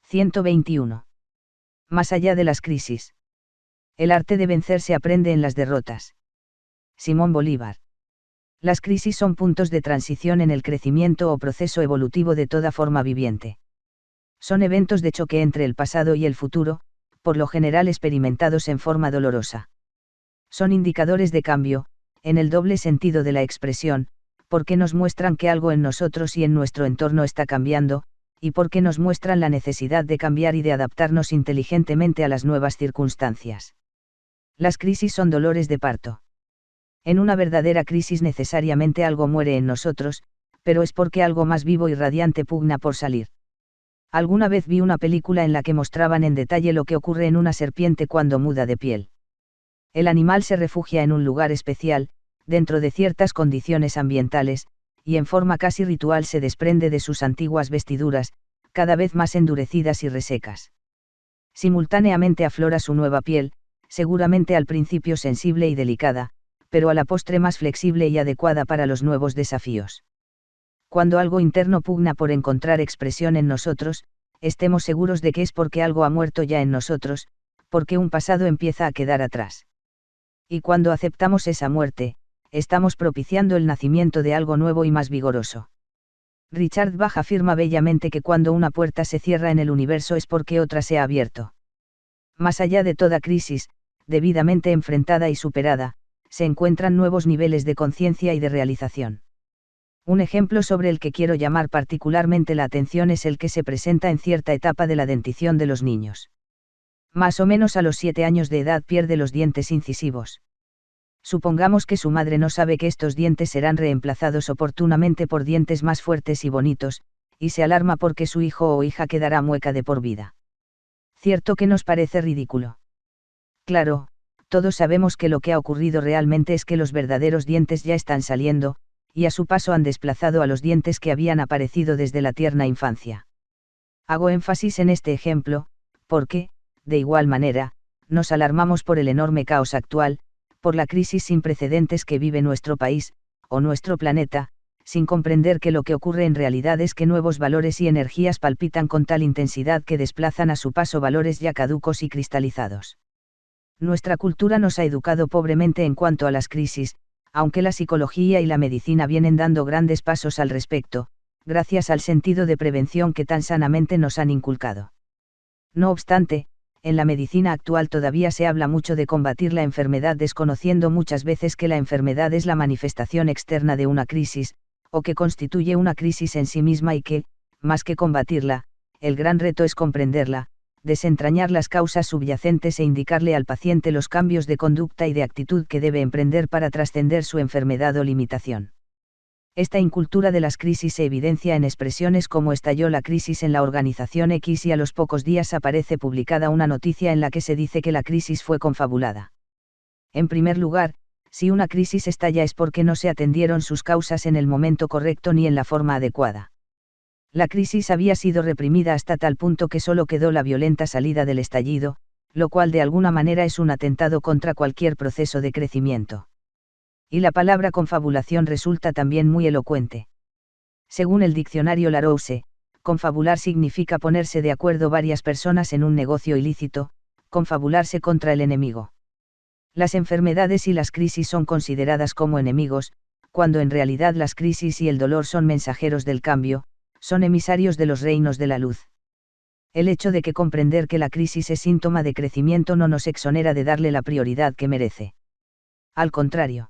121. Más allá de las crisis. El arte de vencer se aprende en las derrotas. Simón Bolívar. Las crisis son puntos de transición en el crecimiento o proceso evolutivo de toda forma viviente. Son eventos de choque entre el pasado y el futuro, por lo general experimentados en forma dolorosa. Son indicadores de cambio, en el doble sentido de la expresión, porque nos muestran que algo en nosotros y en nuestro entorno está cambiando, y porque nos muestran la necesidad de cambiar y de adaptarnos inteligentemente a las nuevas circunstancias. Las crisis son dolores de parto. En una verdadera crisis necesariamente algo muere en nosotros, pero es porque algo más vivo y radiante pugna por salir. Alguna vez vi una película en la que mostraban en detalle lo que ocurre en una serpiente cuando muda de piel. El animal se refugia en un lugar especial, dentro de ciertas condiciones ambientales, y en forma casi ritual se desprende de sus antiguas vestiduras, cada vez más endurecidas y resecas. Simultáneamente aflora su nueva piel, seguramente al principio sensible y delicada, pero a la postre más flexible y adecuada para los nuevos desafíos. Cuando algo interno pugna por encontrar expresión en nosotros, estemos seguros de que es porque algo ha muerto ya en nosotros, porque un pasado empieza a quedar atrás. Y cuando aceptamos esa muerte, estamos propiciando el nacimiento de algo nuevo y más vigoroso. Richard Bach afirma bellamente que cuando una puerta se cierra en el universo es porque otra se ha abierto. Más allá de toda crisis, debidamente enfrentada y superada, se encuentran nuevos niveles de conciencia y de realización. Un ejemplo sobre el que quiero llamar particularmente la atención es el que se presenta en cierta etapa de la dentición de los niños. Más o menos a los 7 años de edad pierde los dientes incisivos. Supongamos que su madre no sabe que estos dientes serán reemplazados oportunamente por dientes más fuertes y bonitos, y se alarma porque su hijo o hija quedará mueca de por vida. Cierto que nos parece ridículo. Claro, todos sabemos que lo que ha ocurrido realmente es que los verdaderos dientes ya están saliendo, y a su paso han desplazado a los dientes que habían aparecido desde la tierna infancia. Hago énfasis en este ejemplo, porque, de igual manera, nos alarmamos por el enorme caos actual, por la crisis sin precedentes que vive nuestro país, o nuestro planeta, sin comprender que lo que ocurre en realidad es que nuevos valores y energías palpitan con tal intensidad que desplazan a su paso valores ya caducos y cristalizados. Nuestra cultura nos ha educado pobremente en cuanto a las crisis, aunque la psicología y la medicina vienen dando grandes pasos al respecto, gracias al sentido de prevención que tan sanamente nos han inculcado. No obstante, en la medicina actual todavía se habla mucho de combatir la enfermedad desconociendo muchas veces que la enfermedad es la manifestación externa de una crisis, o que constituye una crisis en sí misma y que, más que combatirla, el gran reto es comprenderla, desentrañar las causas subyacentes e indicarle al paciente los cambios de conducta y de actitud que debe emprender para trascender su enfermedad o limitación. Esta incultura de las crisis se evidencia en expresiones como estalló la crisis en la organización X y a los pocos días aparece publicada una noticia en la que se dice que la crisis fue confabulada. En primer lugar, si una crisis estalla es porque no se atendieron sus causas en el momento correcto ni en la forma adecuada. La crisis había sido reprimida hasta tal punto que solo quedó la violenta salida del estallido, lo cual de alguna manera es un atentado contra cualquier proceso de crecimiento. Y la palabra confabulación resulta también muy elocuente. Según el diccionario Larousse, confabular significa ponerse de acuerdo varias personas en un negocio ilícito, confabularse contra el enemigo. Las enfermedades y las crisis son consideradas como enemigos, cuando en realidad las crisis y el dolor son mensajeros del cambio, son emisarios de los reinos de la luz. El hecho de que comprender que la crisis es síntoma de crecimiento no nos exonera de darle la prioridad que merece. Al contrario.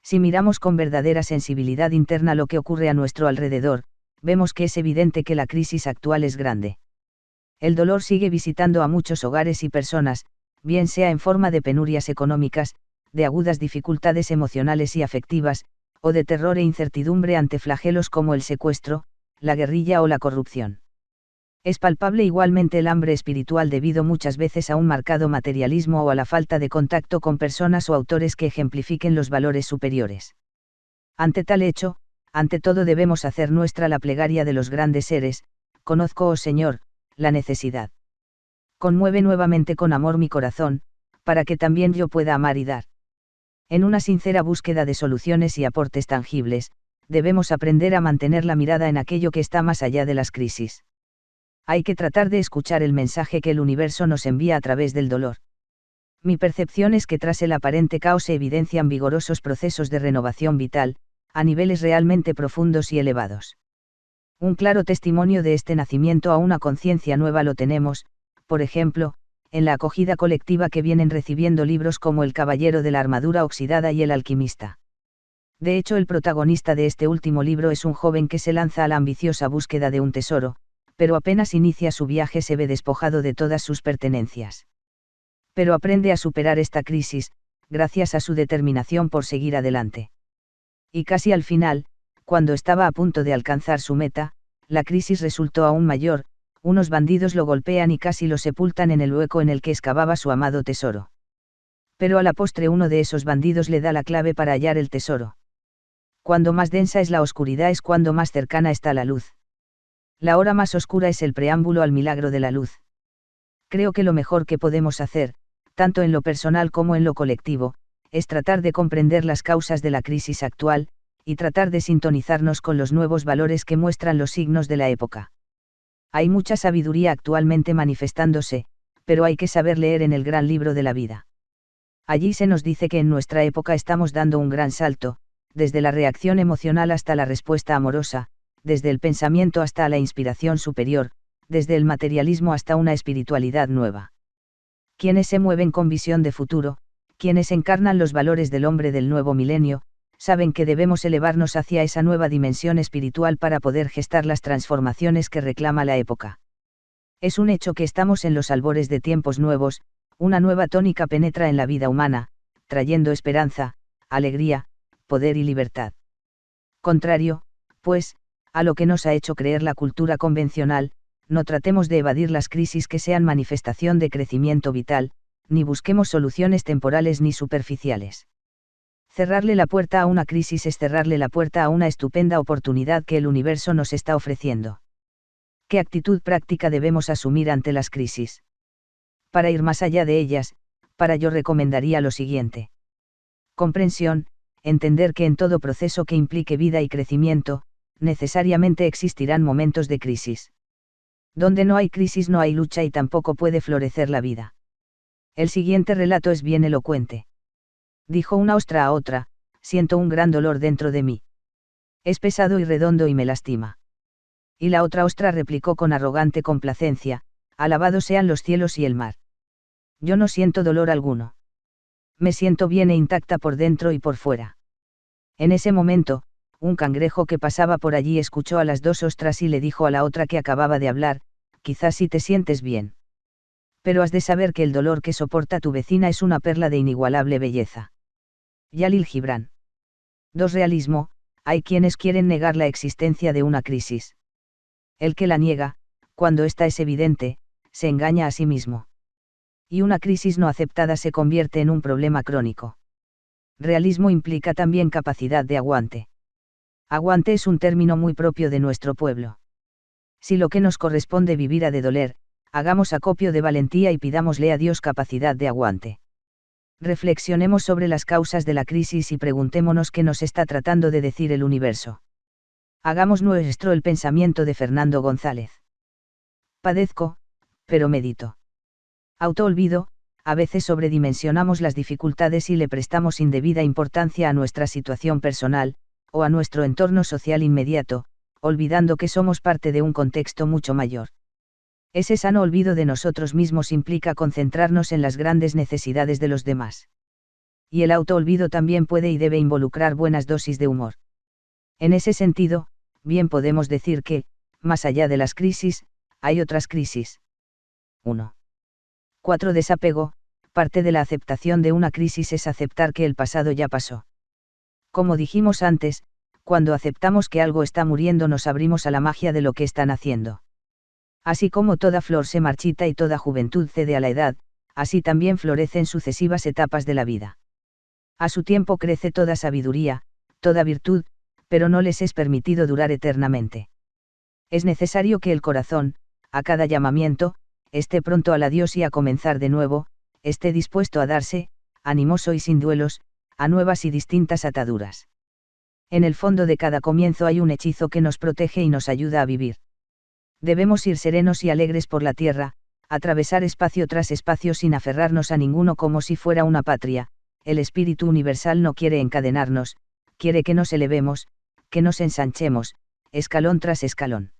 Si miramos con verdadera sensibilidad interna lo que ocurre a nuestro alrededor, vemos que es evidente que la crisis actual es grande. El dolor sigue visitando a muchos hogares y personas, bien sea en forma de penurias económicas, de agudas dificultades emocionales y afectivas, o de terror e incertidumbre ante flagelos como el secuestro, la guerrilla o la corrupción. Es palpable igualmente el hambre espiritual debido muchas veces a un marcado materialismo o a la falta de contacto con personas o autores que ejemplifiquen los valores superiores. Ante tal hecho, ante todo debemos hacer nuestra la plegaria de los grandes seres: conozco, oh Señor, la necesidad. Conmueve nuevamente con amor mi corazón, para que también yo pueda amar y dar. En una sincera búsqueda de soluciones y aportes tangibles, debemos aprender a mantener la mirada en aquello que está más allá de las crisis. Hay que tratar de escuchar el mensaje que el universo nos envía a través del dolor. Mi percepción es que tras el aparente caos se evidencian vigorosos procesos de renovación vital, a niveles realmente profundos y elevados. Un claro testimonio de este nacimiento a una conciencia nueva lo tenemos, por ejemplo, en la acogida colectiva que vienen recibiendo libros como El Caballero de la Armadura Oxidada y El Alquimista. De hecho, el protagonista de este último libro es un joven que se lanza a la ambiciosa búsqueda de un tesoro, pero apenas inicia su viaje se ve despojado de todas sus pertenencias. Pero aprende a superar esta crisis, gracias a su determinación por seguir adelante. Y casi al final, cuando estaba a punto de alcanzar su meta, la crisis resultó aún mayor, unos bandidos lo golpean y casi lo sepultan en el hueco en el que excavaba su amado tesoro. Pero a la postre uno de esos bandidos le da la clave para hallar el tesoro. Cuando más densa es la oscuridad es cuando más cercana está la luz. La hora más oscura es el preámbulo al milagro de la luz. Creo que lo mejor que podemos hacer, tanto en lo personal como en lo colectivo, es tratar de comprender las causas de la crisis actual, y tratar de sintonizarnos con los nuevos valores que muestran los signos de la época. Hay mucha sabiduría actualmente manifestándose, pero hay que saber leer en el gran libro de la vida. Allí se nos dice que en nuestra época estamos dando un gran salto, desde la reacción emocional hasta la respuesta amorosa, desde el pensamiento hasta la inspiración superior, desde el materialismo hasta una espiritualidad nueva. Quienes se mueven con visión de futuro, quienes encarnan los valores del hombre del nuevo milenio, saben que debemos elevarnos hacia esa nueva dimensión espiritual para poder gestar las transformaciones que reclama la época. Es un hecho que estamos en los albores de tiempos nuevos, una nueva tónica penetra en la vida humana, trayendo esperanza, alegría, poder y libertad. Contrario, pues, a lo que nos ha hecho creer la cultura convencional, no tratemos de evadir las crisis que sean manifestación de crecimiento vital, ni busquemos soluciones temporales ni superficiales. Cerrarle la puerta a una crisis es cerrarle la puerta a una estupenda oportunidad que el universo nos está ofreciendo. ¿Qué actitud práctica debemos asumir ante las crisis? Para ir más allá de ellas, yo recomendaría lo siguiente. Comprensión, entender que en todo proceso que implique vida y crecimiento, necesariamente existirán momentos de crisis. Donde no hay crisis no hay lucha y tampoco puede florecer la vida. El siguiente relato es bien elocuente. Dijo una ostra a otra, siento un gran dolor dentro de mí. Es pesado y redondo y me lastima. Y la otra ostra replicó con arrogante complacencia, alabados sean los cielos y el mar. Yo no siento dolor alguno. Me siento bien e intacta por dentro y por fuera. En ese momento, un cangrejo que pasaba por allí escuchó a las dos ostras y le dijo a la otra que acababa de hablar, quizás sí te sientes bien. Pero has de saber que el dolor que soporta tu vecina es una perla de inigualable belleza. Jalil Gibran. 2. Realismo, hay quienes quieren negar la existencia de una crisis. El que la niega, cuando ésta es evidente, se engaña a sí mismo. Y una crisis no aceptada se convierte en un problema crónico. Realismo implica también capacidad de aguante. Aguante es un término muy propio de nuestro pueblo. Si lo que nos corresponde vivir ha de doler, hagamos acopio de valentía y pidámosle a Dios capacidad de aguante. Reflexionemos sobre las causas de la crisis y preguntémonos qué nos está tratando de decir el universo. Hagamos nuestro el pensamiento de Fernando González. Padezco, pero medito. Autoolvido, a veces sobredimensionamos las dificultades y le prestamos indebida importancia a nuestra situación personal, o a nuestro entorno social inmediato, olvidando que somos parte de un contexto mucho mayor. Ese sano olvido de nosotros mismos implica concentrarnos en las grandes necesidades de los demás. Y el autoolvido también puede y debe involucrar buenas dosis de humor. En ese sentido, bien podemos decir que, más allá de las crisis, hay otras crisis. 1. 4. Desapego, parte de la aceptación de una crisis es aceptar que el pasado ya pasó. Como dijimos antes, cuando aceptamos que algo está muriendo nos abrimos a la magia de lo que está naciendo. Así como toda flor se marchita y toda juventud cede a la edad, así también florecen sucesivas etapas de la vida. A su tiempo crece toda sabiduría, toda virtud, pero no les es permitido durar eternamente. Es necesario que el corazón, a cada llamamiento, esté pronto al adiós y a comenzar de nuevo, esté dispuesto a darse, animoso y sin duelos, a nuevas y distintas ataduras. En el fondo de cada comienzo hay un hechizo que nos protege y nos ayuda a vivir. Debemos ir serenos y alegres por la tierra, atravesar espacio tras espacio sin aferrarnos a ninguno como si fuera una patria. El espíritu universal no quiere encadenarnos, quiere que nos elevemos, que nos ensanchemos, escalón tras escalón.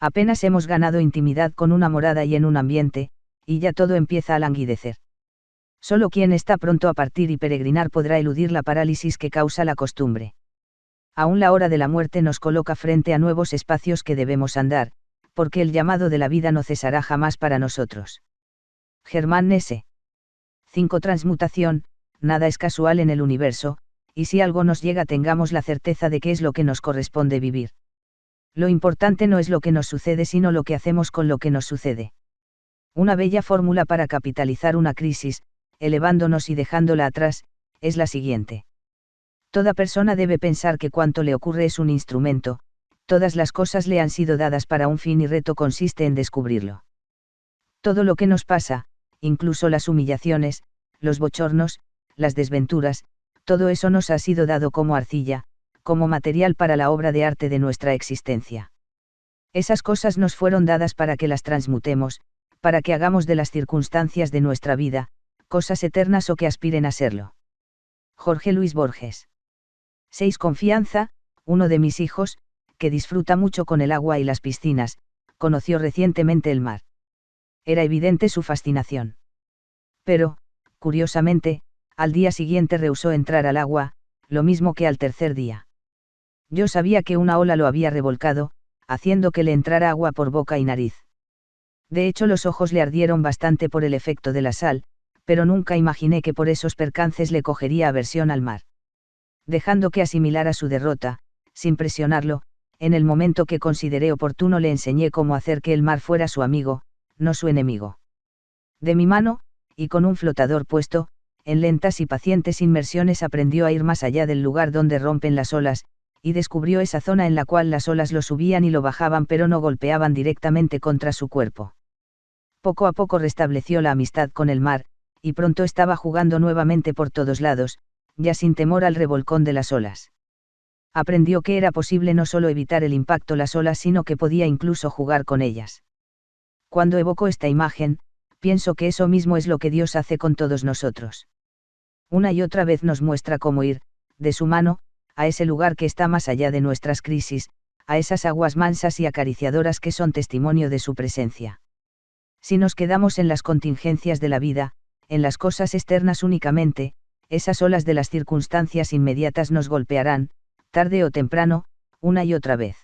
Apenas hemos ganado intimidad con una morada y en un ambiente, y ya todo empieza a languidecer. Solo quien está pronto a partir y peregrinar podrá eludir la parálisis que causa la costumbre. Aún la hora de la muerte nos coloca frente a nuevos espacios que debemos andar, porque el llamado de la vida no cesará jamás para nosotros. Germán S. 5. Transmutación. Nada es casual en el universo, y si algo nos llega tengamos la certeza de que es lo que nos corresponde vivir. Lo importante no es lo que nos sucede sino lo que hacemos con lo que nos sucede. Una bella fórmula para capitalizar una crisis, elevándonos y dejándola atrás, es la siguiente. Toda persona debe pensar que cuanto le ocurre es un instrumento, todas las cosas le han sido dadas para un fin y reto consiste en descubrirlo. Todo lo que nos pasa, incluso las humillaciones, los bochornos, las desventuras, todo eso nos ha sido dado como arcilla, como material para la obra de arte de nuestra existencia. Esas cosas nos fueron dadas para que las transmutemos, para que hagamos de las circunstancias de nuestra vida, cosas eternas o que aspiren a serlo. Jorge Luis Borges. 6. Confianza. Uno de mis hijos, que disfruta mucho con el agua y las piscinas, conoció recientemente el mar. Era evidente su fascinación. Pero, curiosamente, al día siguiente rehusó entrar al agua, lo mismo que al tercer día. Yo sabía que una ola lo había revolcado, haciendo que le entrara agua por boca y nariz. De hecho los ojos le ardieron bastante por el efecto de la sal, pero nunca imaginé que por esos percances le cogería aversión al mar. Dejando que asimilara su derrota, sin presionarlo, en el momento que consideré oportuno le enseñé cómo hacer que el mar fuera su amigo, no su enemigo. De mi mano, y con un flotador puesto, en lentas y pacientes inmersiones aprendió a ir más allá del lugar donde rompen las olas, y descubrió esa zona en la cual las olas lo subían y lo bajaban pero no golpeaban directamente contra su cuerpo. Poco a poco restableció la amistad con el mar, y pronto estaba jugando nuevamente por todos lados, ya sin temor al revolcón de las olas. Aprendió que era posible no solo evitar el impacto las olas sino que podía incluso jugar con ellas. Cuando evoco esta imagen, pienso que eso mismo es lo que Dios hace con todos nosotros. Una y otra vez nos muestra cómo ir, de su mano, a ese lugar que está más allá de nuestras crisis, a esas aguas mansas y acariciadoras que son testimonio de su presencia. Si nos quedamos en las contingencias de la vida, en las cosas externas únicamente, esas olas de las circunstancias inmediatas nos golpearán, tarde o temprano, una y otra vez.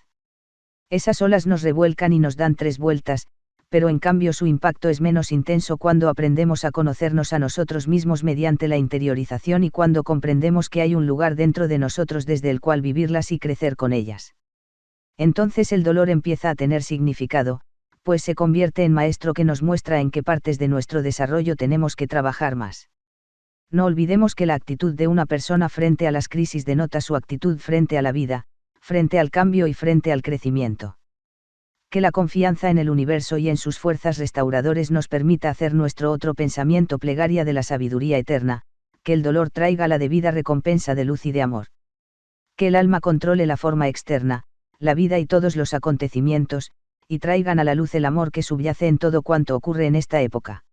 Esas olas nos revuelcan y nos dan 3 vueltas, pero en cambio su impacto es menos intenso cuando aprendemos a conocernos a nosotros mismos mediante la interiorización y cuando comprendemos que hay un lugar dentro de nosotros desde el cual vivirlas y crecer con ellas. Entonces el dolor empieza a tener significado, pues se convierte en maestro que nos muestra en qué partes de nuestro desarrollo tenemos que trabajar más. No olvidemos que la actitud de una persona frente a las crisis denota su actitud frente a la vida, frente al cambio y frente al crecimiento. Que la confianza en el universo y en sus fuerzas restauradores nos permita hacer nuestro otro pensamiento plegaria de la sabiduría eterna, que el dolor traiga la debida recompensa de luz y de amor. Que el alma controle la forma externa, la vida y todos los acontecimientos, y traigan a la luz el amor que subyace en todo cuanto ocurre en esta época.